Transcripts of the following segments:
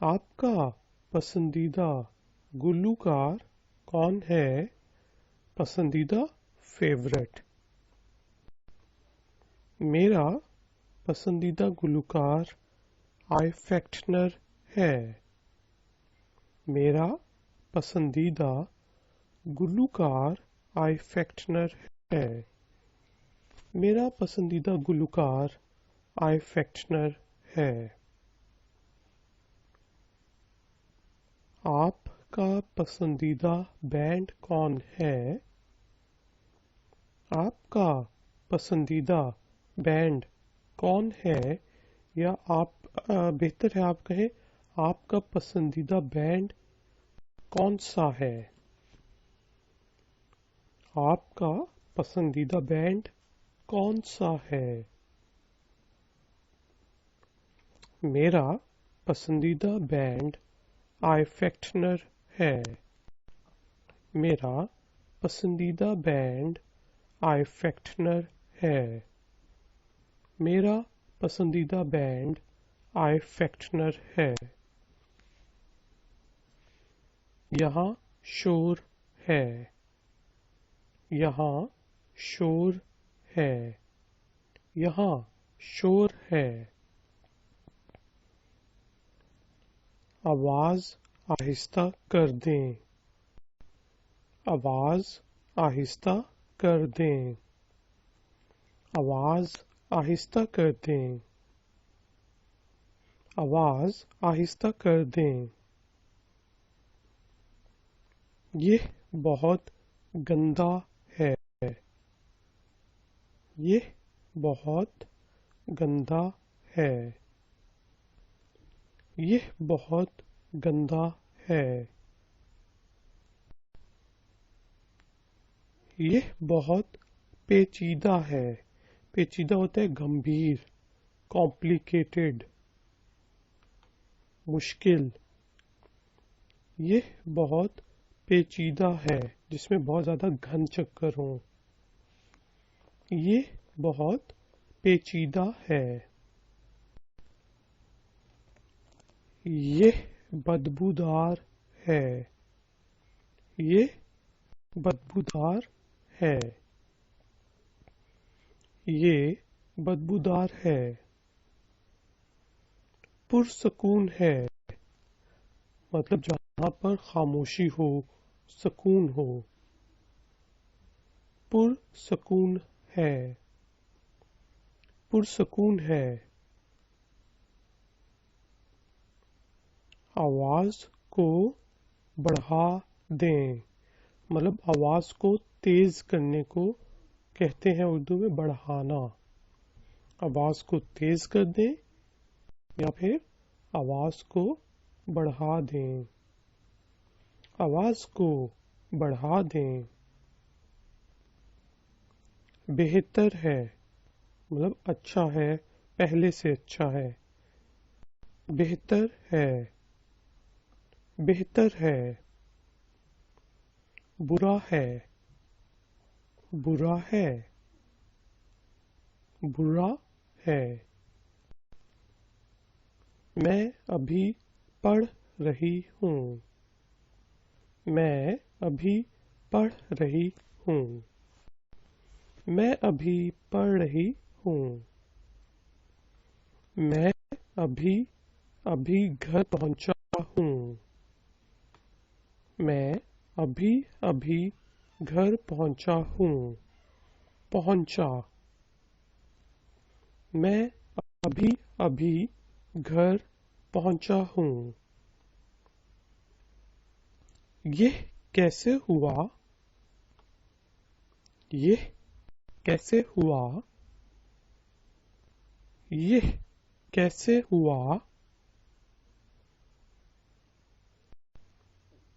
آپ کا پسندیدہ گلوکار کون ہے؟ پسندیدہ فیورٹ. میرا پسندیدہ گلوکار آئی فیکٹنر ہے. میرا پسندیدہ گلوکار آئی فیکٹنر ہے. میرا پسندیدہ گلوکار آئی فیکٹنر ہے. آپ کا پسندیدہ بینڈ کون ہے؟ آپ کا پسندیدہ بینڈ کون ہے؟ یا آپ بہتر ہے آپ کہیں آپ کا پسندیدہ بینڈ کون سا ہے؟ آپ کا پسندیدہ بینڈ کون سا ہے؟ میرا پسندیدہ بینڈ آئی فیکٹنر ہے. میرا پسندیدہ بینڈ آئی فیکٹنر ہے. میرا پسندیدہ بینڈ آئی فیکٹنر ہے. یہاں شور ہے. یہاں شور ہے. یہاں شور ہے. آواز آہستہ کر دیں. آواز آہستہ کر دیں. آواز آہستہ کر دیں. آواز آہستہ کر دیں. یہ بہت گندا ہے. یہ بہت گندا ہے. یہ بہت گندا ہے. یہ بہت پیچیدہ ہے. پیچیدہ ہوتا ہے گمبھیر، کمپلیکیٹڈ، مشکل. یہ بہت پیچیدہ ہے جس میں بہت زیادہ گھن چکر ہوں. یہ بہت پیچیدہ ہے. یہ بدبودار ہے. یہ بدبودار ہے. یہ بدبودار ہے. پرسکون ہے. مطلب جہاں پر خاموشی ہو، سکون ہو. پرسکون ہے. پرسکون ہے. آواز کو بڑھا دیں. مطلب آواز کو تیز کرنے کو کہتے ہیں اردو میں بڑھانا. آواز کو تیز کر دیں یا پھر آواز کو بڑھا دیں. آواز کو بڑھا دیں. بہتر ہے. مطلب اچھا ہے، پہلے سے اچھا ہے. بہتر ہے. بہتر ہے. برا ہے. برا ہے. برا ہے. میں ابھی پڑھ رہی ہوں. میں ابھی پڑھ رہی ہوں. میں ابھی پڑھ رہی ہوں. میں ابھی گھر پہنچا ہوں. میں ابھی گھر پہنچا ہوں. پہنچا. میں ابھی گھر پہنچا ہوں. یہ کیسے ہوا؟ یہ کیسے ہوا؟ یہ کیسے ہوا؟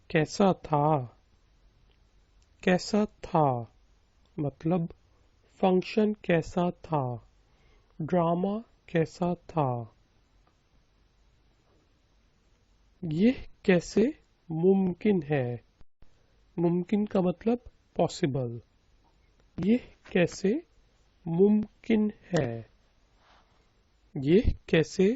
کیسا تھا؟ کیسا تھا؟ مطلب فنکشن کیسا تھا؟ ڈرامہ کیسا تھا؟ یہ کیسے ممکن ہے؟ ممکن کا مطلب پاسبل. یہ کیسے ممکن ہے؟ یہ کیسے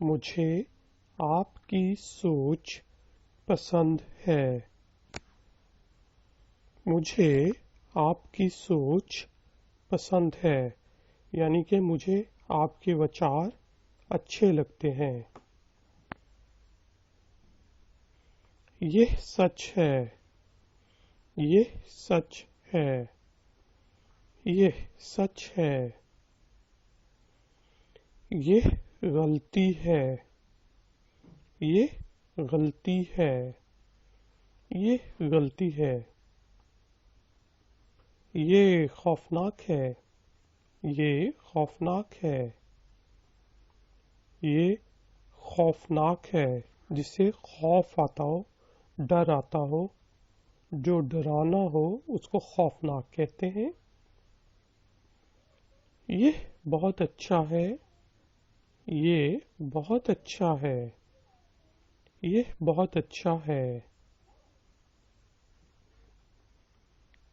مجھے آپ کی سوچ پسند ہے. مجھے آپ کی سوچ پسند ہے یعنی کہ مجھے آپ کے وچار اچھے لگتے ہیں. یہ سچ ہے. یہ سچ ہے. یہ سچ ہے. یہ غلطی ہے. یہ غلطی ہے. یہ غلطی ہے. یہ خوفناک ہے. یہ خوفناک ہے. یہ خوفناک ہے. جس سے خوف آتا ہو، ڈر آتا ہو، جو ڈرانا ہو اس کو خوفناک کہتے ہیں. یہ بہت اچھا ہے. یہ بہت اچھا ہے. یہ بہت اچھا ہے.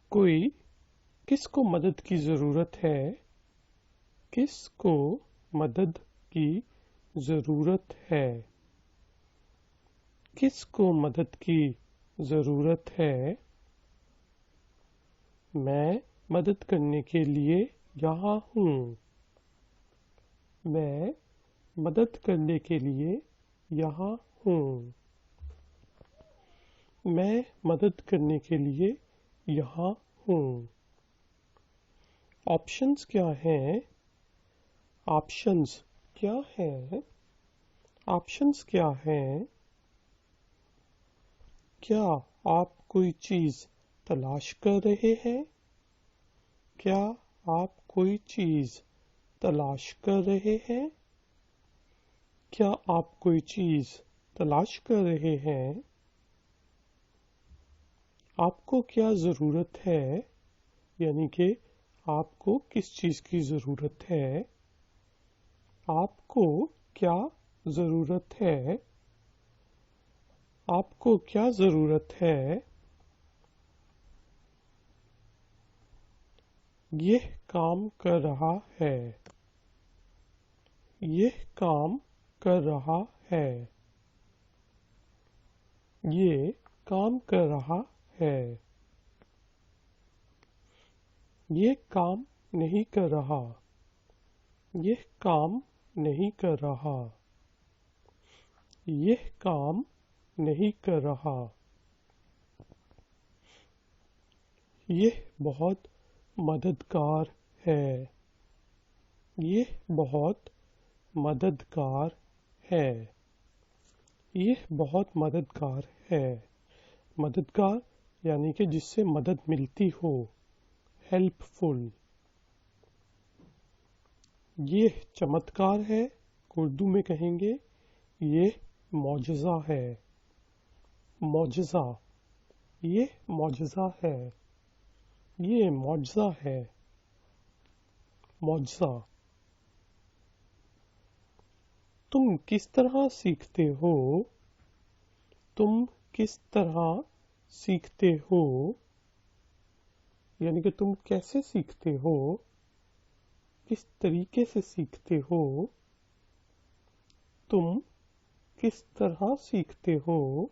کوئی کس کو مدد کی ضرورت ہے؟ کس کو مدد کی ضرورت ہے؟ کس کو مدد کی ضرورت ہے؟ میں مدد کرنے کے لیے یہاں ہوں. میں مدد کرنے کے لیے یہاں ہوں. میں مدد کرنے کے لیے یہاں ہوں. آپشنز کیا ہیں؟ آپشنز کیا ہیں؟ آپشنز کیا ہیں؟ کیا آپ کوئی چیز تلاش کر رہے ہیں؟ کیا آپ کوئی چیز تلاش کر رہے ہیں؟ کیا آپ کوئی چیز تلاش کر رہے ہیں؟ آپ کو کیا ضرورت ہے؟ یعنی کہ آپ کو کس چیز کی ضرورت ہے؟ آپ کو کیا ضرورت ہے؟ آپ کو کیا ضرورت ہے؟ یہ کام کر رہا ہے. یہ کام کر رہا ہے. یہ کام کر رہا ہے. یہ کام نہیں کر رہا. یہ کام نہیں کر رہا. یہ کام نہیں کر رہا. یہ بہت مددگار ہے. یہ بہت مددگار ہے. یہ بہت مددگار ہے. مددگار یعنی کہ جس سے مدد ملتی ہو، ہیلپ فل. یہ چمتکار ہے. اردو میں کہیں گے یہ معجزہ ہے. معجزہ. یہ معجزہ ہے. یہ معجزہ ہے. معجزہ. تم کس طرح سیکھتے ہو؟ تم کس طرح سیکھتے ہو؟ یعنی کہ تم کیسے سیکھتے ہو؟ کس طریقے سے سیکھتے ہو؟ تم کس طرح سیکھتے ہو؟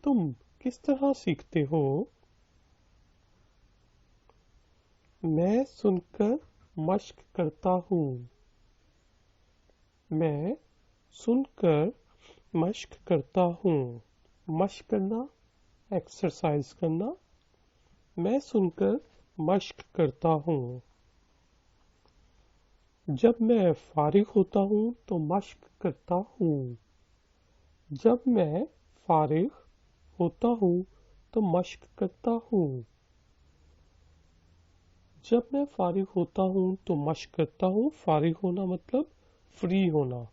تم کس طرح سیکھتے ہو؟ میں سن کر مشق کرتا ہوں. میں سن کر مشق کرتا ہوں. مشق کرنا، ایکسرسائز کرنا. میں سن کر مشق کرتا ہوں. جب میں فارغ ہوتا ہوں تو مشق کرتا ہوں. جب میں فارغ ہوتا ہوں تو مشق کرتا ہوں. جب میں فارغ ہوتا ہوں تو مشق کرتا ہوں. فارغ ہونا مطلب فری ہونا.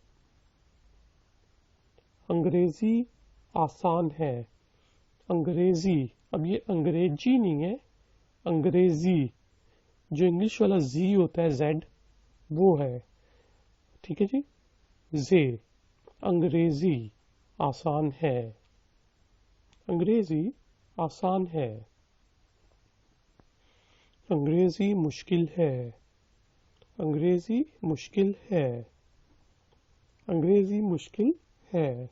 انگریزی آسان ہے. انگریزی. اب یہ انگریزی نہیں ہے، انگریزی. جو انگلش والا زی ہوتا ہے، زیڈ، وہ ہے. ٹھیک ہے جی. زے. انگریزی آسان ہے. انگریزی آسان ہے. انگریزی مشکل ہے. انگریزی مشکل ہے. انگریزی مشکل ہے.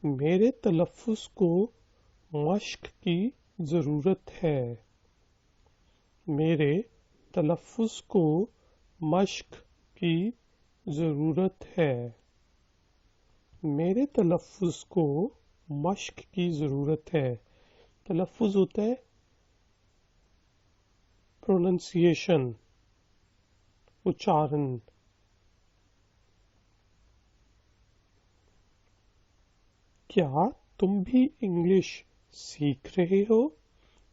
میرے تلفظ کو مشق کی ضرورت ہے. میرے تلفظ کو مشق کی ضرورت ہے. میرے تلفظ کو مشق کی ضرورت ہے. تلفظ ہوتا ہے پروننسیشن، اچارن. کیا تم بھی انگلش سیکھ رہے ہو؟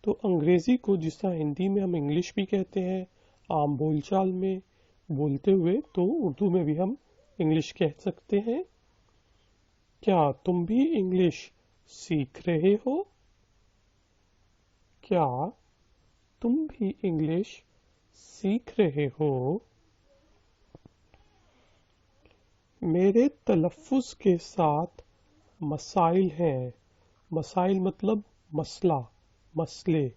تو انگریزی کو جس طرح ہندی میں ہم انگلش بھی کہتے ہیں عام بول چال میں بولتے ہوئے، تو اردو میں بھی ہم انگلش کہہ سکتے ہیں. کیا تم بھی انگلش سیکھ رہے ہو؟ کیا تم بھی انگلش سیکھ رہے ہو؟ میرے تلفظ کے ساتھ مسائل ہیں. مسائل مطلب مسئلہ، مسئلے،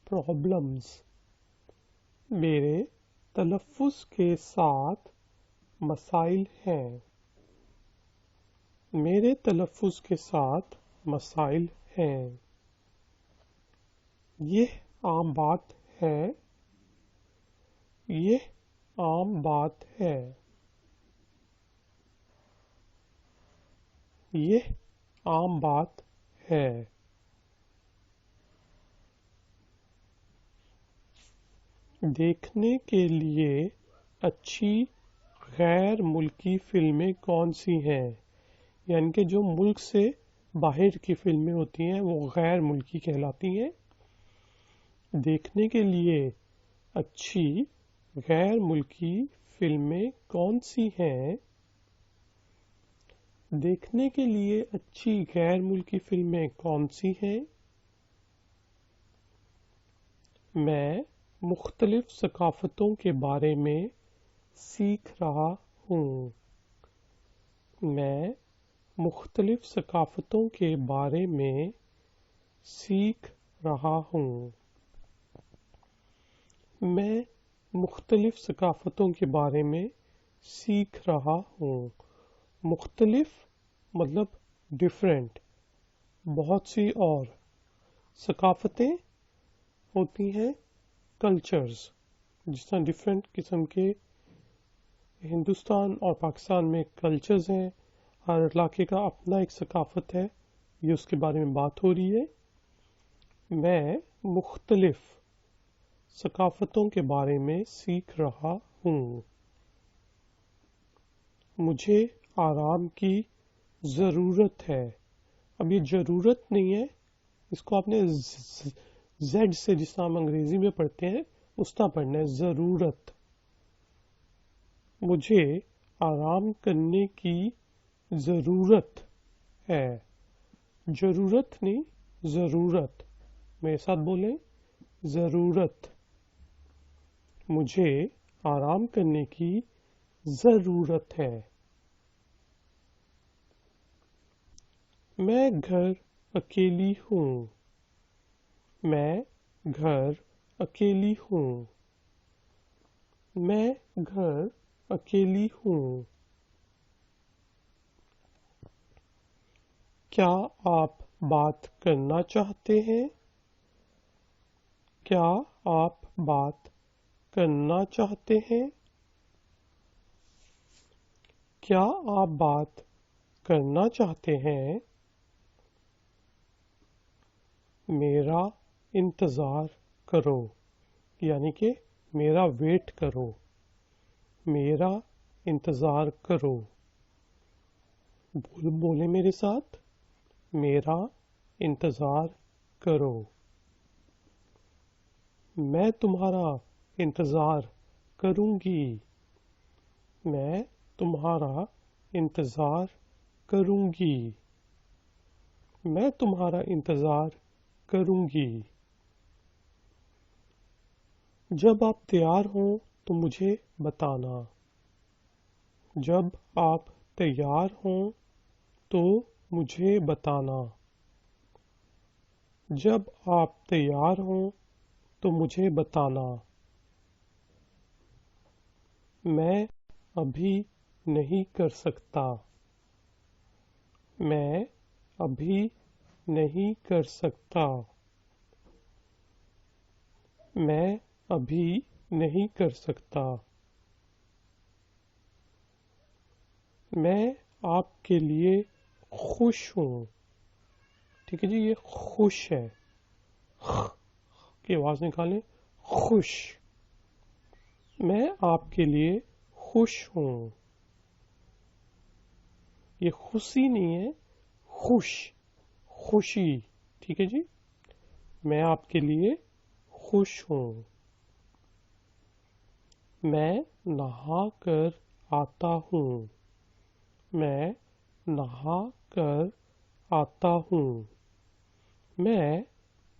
پرابلمز. میرے تلفظ کے ساتھ مسائل ہیں. میرے تلفظ کے ساتھ مسائل ہیں. یہ عام بات ہے. یہ عام بات ہے. یہ عام بات ہے. دیکھنے کے لیے اچھی غیر ملکی فلمیں کون سی ہیں؟ یعنی کہ جو ملک سے باہر کی فلمیں ہوتی ہیں وہ غیر ملکی کہلاتی ہیں. دیکھنے کے لیے اچھی غیر ملکی فلمیں کون سی ہیں؟ دیکھنے کے لیے اچھی غیر ملکی فلمیں کون سی ہیں؟ میں مختلف ثقافتوں کے بارے میں سیکھ رہا ہوں. میں مختلف ثقافتوں کے بارے میں سیکھ رہا ہوں. میں مختلف ثقافتوں کے بارے میں سیکھ رہا ہوں. مختلف مطلب ڈفرینٹ. بہت سی اور ثقافتیں ہوتی ہیں کلچرز. جس طرح ڈفرینٹ قسم کے ہندوستان اور پاکستان میں کلچرز ہیں. ہر علاقے کا اپنا ایک ثقافت ہے. یہ اس کے بارے میں بات ہو رہی ہے. میں مختلف ثقافتوں کے بارے میں سیکھ رہا ہوں. مجھے آرام کی ضرورت ہے. اب یہ ضرورت نہیں ہے، اس کو آپ نے زیڈ سے جس طرح ہم انگریزی میں پڑھتے ہیں اس طرح پڑھنا ہے. ضرورت. مجھے آرام کرنے کی ضرورت ہے. ضرورت نہیں، ضرورت. میرے ساتھ بولیں، ضرورت. مجھے آرام کرنے کی ضرورت ہے. میں گھر اکیلی ہوں. میں گھر اکیلی ہوں. میں گھر اکیلی ہوں. کیا آپ بات کرنا چاہتے ہیں؟ کیا آپ بات کرنا چاہتے ہیں؟ کیا آپ بات کرنا چاہتے ہیں؟ میرا انتظار کرو. یعنی کہ میرا ویٹ کرو. میرا انتظار کرو. بولیں میرے ساتھ، میرا انتظار کرو. میں تمہارا انتظار کروں گی. میں تمہارا انتظار کروں گی. میں تمہارا انتظار کروں گی. جب آپ تیار ہوں تو مجھے بتانا. جب آپ تیار ہوں تو مجھے بتانا. جب آپ تیار ہوں تو مجھے بتانا. میں ابھی نہیں کر سکتا. میں ابھی نہیں کر سکتا. میں ابھی نہیں کر سکتا. میں آپ کے لیے خوش ہوں. ٹھیک ہے جی، یہ خوش ہے، کی آواز نکالیں، خوش. میں آپ کے لیے خوش ہوں. یہ خوشی نہیں ہے، خوش، خوشی. ٹھیک ہے جی، میں آپ کے لیے خوش ہوں. میں نہا کر آتا ہوں. میں نہا کر آتا ہوں. میں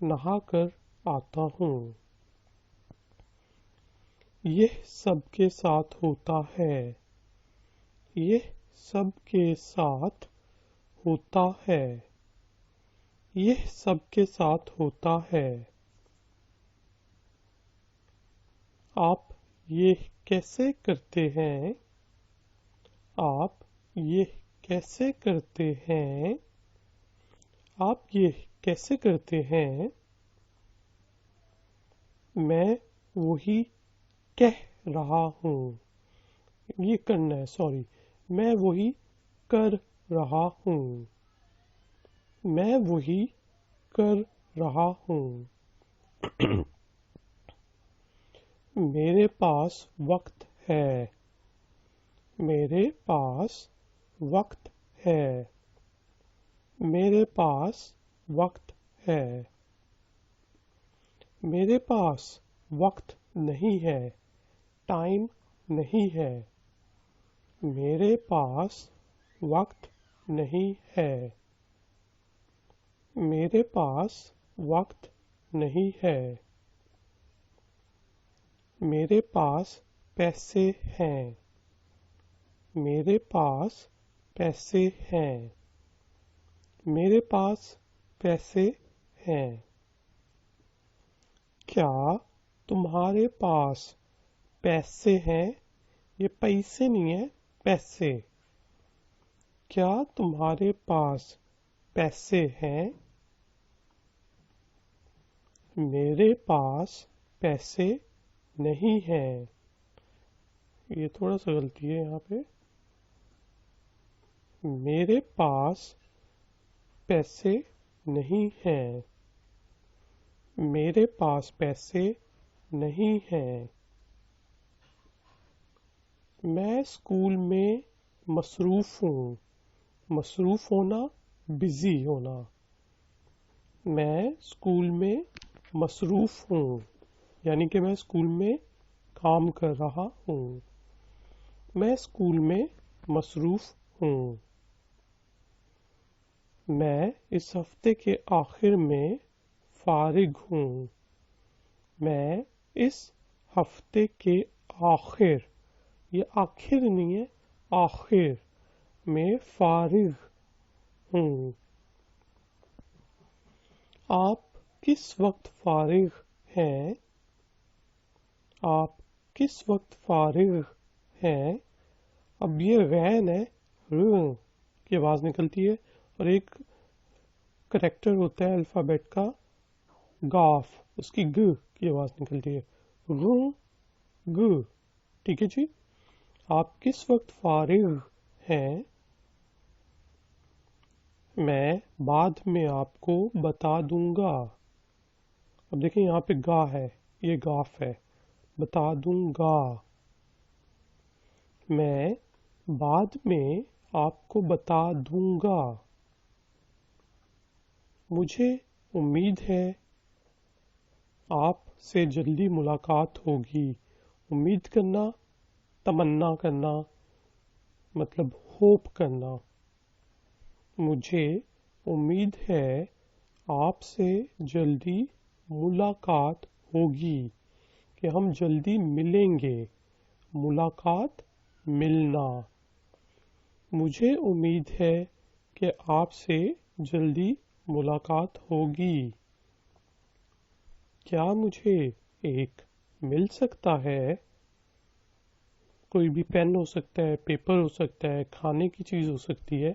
نہا کر آتا ہوں. یہ سب کے ساتھ ہوتا ہے. یہ سب کے ساتھ ہوتا ہے. یہ سب کے ساتھ ہوتا ہے. آپ یہ کیسے کرتے ہیں؟ آپ یہ کیسے کرتے ہیں؟ آپ یہ کیسے کرتے ہیں؟ میں وہی کہہ رہا ہوں. یہ کرنا ہے، سوری. میں وہی کر رہا ہوں. میں وہی کر رہا ہوں. میرے پاس وقت ہے. میرے پاس وقت ہے. میرے پاس وقت ہے. میرے پاس وقت نہیں ہے، ٹائم نہیں ہے. میرے پاس وقت نہیں ہے. میرے پاس وقت نہیں ہے. میرے پاس پیسے ہیں. میرے پاس پیسے ہیں. میرے پاس پیسے ہیں. کیا تمہارے پاس پیسے ہیں؟ یہ پیسے نہیں ہے، پیسے. کیا تمہارے پاس پیسے ہیں؟ میرے پاس پیسے نہیں ہیں. یہ تھوڑا سا غلطی ہے یہاں پہ. میرے پاس پیسے نہیں ہیں. میرے پاس پیسے نہیں ہیں. میں اسکول میں مصروف ہوں. مصروف ہونا، بزی ہونا. میں اسکول میں مصروف ہوں، یعنی کہ میں اسکول میں کام کر رہا ہوں. میں اسکول میں مصروف ہوں. میں اس ہفتے کے آخر میں فارغ ہوں. میں اس ہفتے کے آخر، یہ آخر نہیں ہے، آخر میں فارغ ہوں. آپ کس وقت فارغ ہیں؟ آپ کس وقت فارغ ہیں؟ اب یہ غین ہے، ر کی آواز نکلتی ہے، اور ایک کریکٹر ہوتا ہے الفابیٹ کا، گاف، اس کی گ کی آواز نکلتی ہے، گ. ٹھیک ہے جی، آپ کس وقت فارغ ہیں؟ میں بعد میں آپ کو بتا دوں گا. اب دیکھیں یہاں پہ گا ہے، یہ گاف ہے، بتا دوں گا. میں بعد میں آپ کو بتا دوں گا. مجھے امید ہے آپ سے جلدی ملاقات ہوگی. امید کرنا، تمنا کرنا، مطلب ہوپ کرنا. مجھے امید ہے آپ سے جلدی ملاقات ہوگی، کہ ہم جلدی ملیں گے. ملاقات، ملنا. مجھے امید ہے کہ آپ سے جلدی ملاقات ہوگی. کیا مجھے ایک مل سکتا ہے؟ کوئی بھی پین ہو سکتا ہے، پیپر ہو سکتا ہے، کھانے کی چیز ہو سکتی ہے.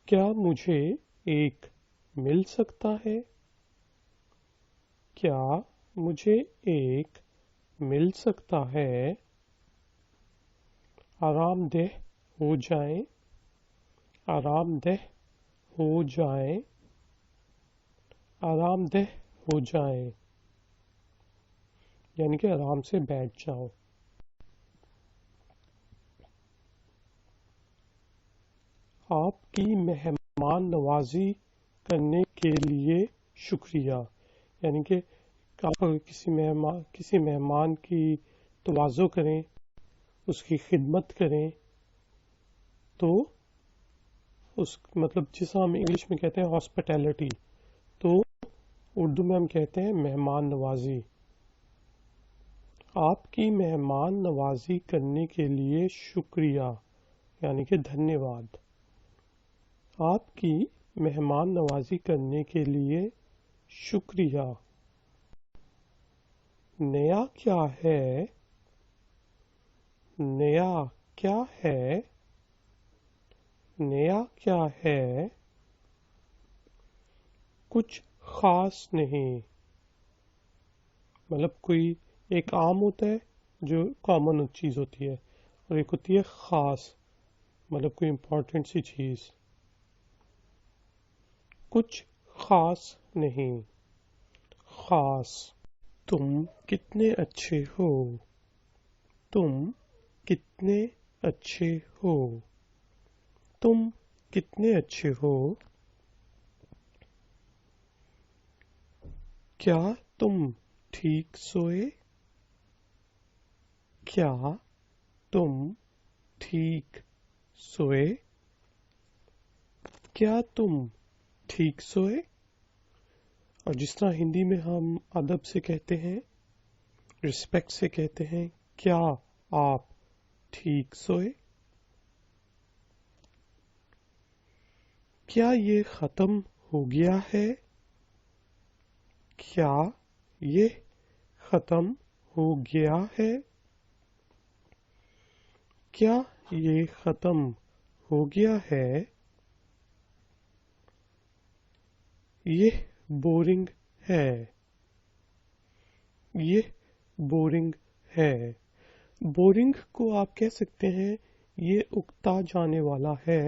کیا مجھے ایک مل سکتا ہے؟ کیا مجھے ایک مل سکتا ہے؟ آرام دہ ہو جائیں، آرام دہ ہو جائیں، آرام دہ ہو جائیں، یعنی کہ آرام سے بیٹھ جاؤ. آپ کی مہمان نوازی کرنے کے لیے شکریہ، یعنی کہ آپ کسی مہمان کی تواضع کریں، اس کی خدمت کریں، تو اس مطلب جسے ہم انگلش میں کہتے ہیں ہاسپٹیلٹی، تو اردو میں ہم کہتے ہیں مہمان نوازی. آپ کی مہمان نوازی کرنے کے لیے شکریہ، یعنی کہ دھنیہ واد. آپ کی مہمان نوازی کرنے کے لیے شکریہ. نیا کیا ہے؟ نیا کیا ہے؟ نیا کیا ہے؟ کچھ خاص نہیں. مطلب کوئی ایک عام ہوتا ہے جو کامن چیز ہوتی ہے، اور ایک ہوتی ہے خاص، مطلب کوئی امپورٹنٹ سی چیز. کچھ خاص نہیں، خاص. تم کتنے اچھے ہو؟ تم کتنے اچھے ہو؟ تم کتنے اچھے ہو؟ کیا تم ٹھیک سوئے؟ کیا تم ٹھیک سوئے؟ کیا تم ٹھیک سوئے؟ اور جس طرح ہندی میں ہم ادب سے کہتے ہیں، رسپیکٹ سے کہتے ہیں، کیا آپ ٹھیک سوئے؟ کیا یہ ختم ہو گیا ہے؟ کیا یہ ختم ہو گیا ہے؟ کیا یہ ختم ہو گیا ہے؟ یہ بورنگ ہے. یہ بورنگ ہے. بورنگ کو آپ کہہ سکتے ہیں یہ اکتا جانے والا ہے،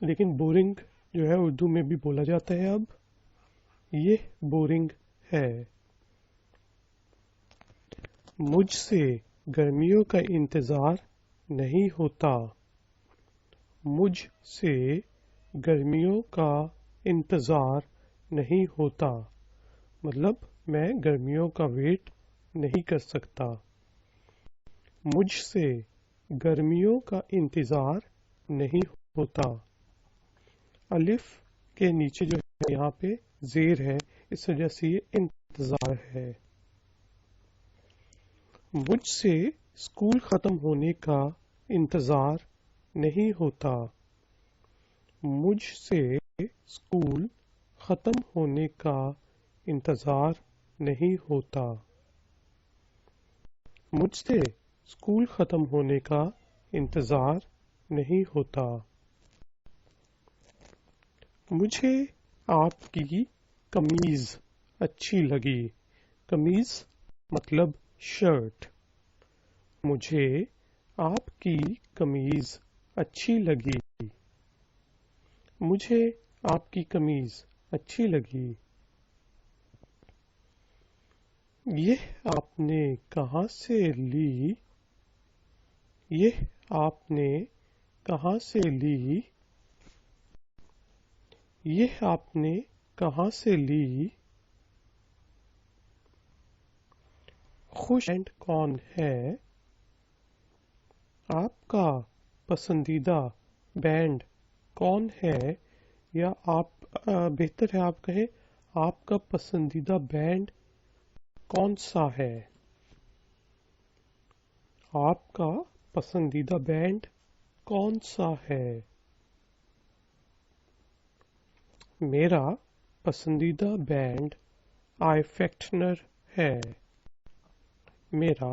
لیکن بورنگ جو ہے اردو میں بھی بولا جاتا ہے. اب یہ بورنگ ہے. مجھ سے گرمیوں کا انتظار نہیں ہوتا. مجھ سے گرمیوں کا انتظار نہیں ہوتا، مطلب میں گرمیوں کا ویٹ نہیں کر سکتا. مجھ سے گرمیوں کا انتظار نہیں ہوتا. الف کے نیچے جو ہے یہاں پہ زیر ہے، اس وجہ سے یہ انتظار ہے. مجھ سے اسکول ختم ہونے کا انتظار نہیں ہوتا. مجھ سے اسکول ختم ہونے کا انتظار نہیں ہوتا. مجھ سے اسکول ختم ہونے کا انتظار نہیں ہوتا. مجھے آپ کی قمیض اچھی لگی. قمیض مطلب شرٹ. مجھے آپ کی قمیض اچھی لگی. مجھے آپ کی قمیض اچھی لگی. یہ آپ نے کہاں سے لی؟ یہ آپ نے کہاں سے لی؟ یہ آپ نے کہاں سے لی؟ خوش بینڈ کون ہے؟ آپ کا پسندیدہ بینڈ کون ہے؟ یا آپ بہتر ہے آپ کہیں آپ کا پسندیدہ بینڈ کون سا ہے؟ آپ کا پسندیدہ بینڈ کون سا ہے؟ میرا پسندیدہ بینڈ آئی فیکٹنر ہے. میرا